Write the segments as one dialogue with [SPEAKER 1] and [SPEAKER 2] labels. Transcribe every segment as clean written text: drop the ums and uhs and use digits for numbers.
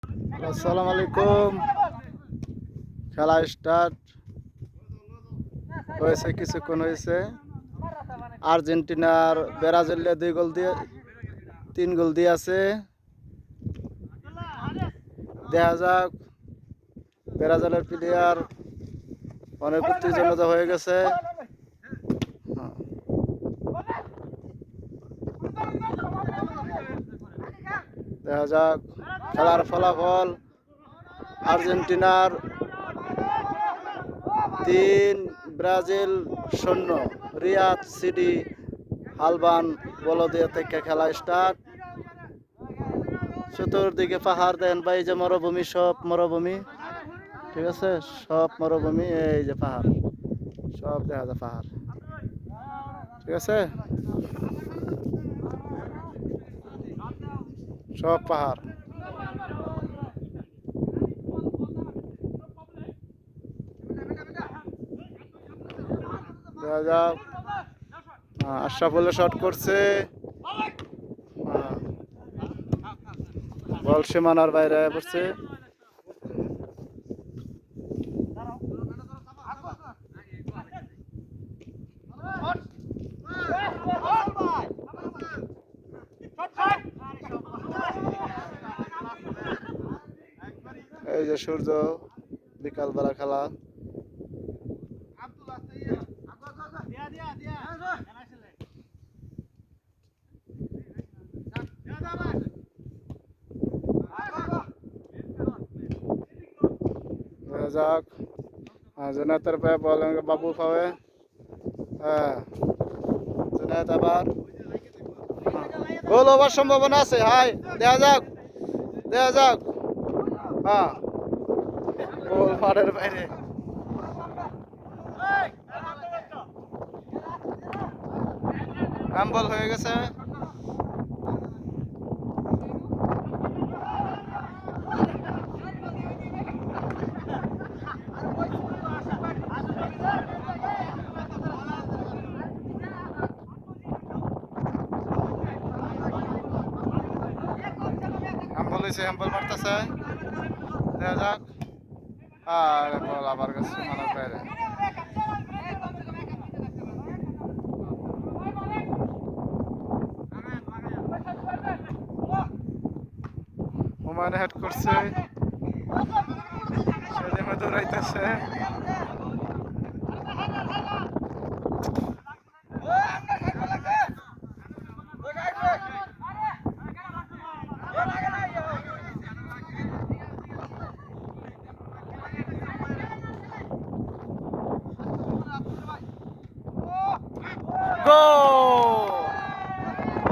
[SPEAKER 1] আসসালামু আলাইকুম। খেলা স্টার্ট হয়েছে, কিছুক্ষণ হয়েছে। আর্জেন্টিনার ব্রাজিলে 2 গোল দিয়ে 3 গোল দিয়ে আছে। দেখা যাক, ব্রাজিলের প্লেয়ার অনেক উত্তেজনা হয়ে গেছে। দেখা যাক খেলার ফলাফল। আর্জেন্টিনার 3, ব্রাজিল 0। রিয়াদ সিটি আলবান বলদিয়া থেকে খেলা স্টার্ট। চতুর্দিকে পাহাড় দেন ভাই, যে মরুভূমি, সব মরুভূমি, ঠিক আছে, সব মরুভূমি। এই যে পাহাড়, সব দেখা যায় পাহাড়, ঠিক আছে, সব পাহাড়। দেখা যাক, আশরাফুল্লাহ শট করছে, বল সীমানার বাইরে পড়ছে। এই যে সূর্য, বিকালবেলা খেলা। যাক, জুনায়েতের পায়ে বল, বাবু পাবে। হ্যাঁ, জুনায়েত আবার গোল হওয়ার সম্ভাবনা আছে। হাই, দেখা যাক, দেখা যাক। হ্যাঁ, গোল মাঠের বাইরে। হ্যাম্বল হয়ে গেছে। হ্যাম্বল হয়েছে, হ্যাম্বল মারতেছে। দেখা যাক। আর বল আবার গেছে মাঠের বাইরে। হুমায়ুন হেড করছে, সেলিমে দৌড়াইতেছে।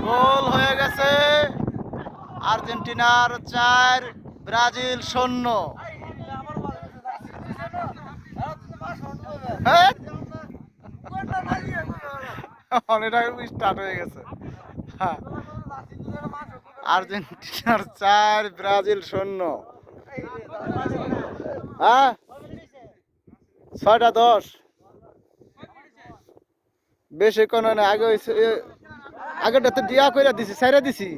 [SPEAKER 1] গোল হয়ে গেছে। আর্জেন্টিনার 4, ব্রাজিল 0। এটা স্টার্ট হয়ে গেছে। হ্যাঁ, আর্জেন্টিনার 4, ব্রাজিল 0। হ্যাঁ, 6টা 10। বেশি কোনো না, আগেটাতে দিয়া করে দিছি, সাইরা দিছি।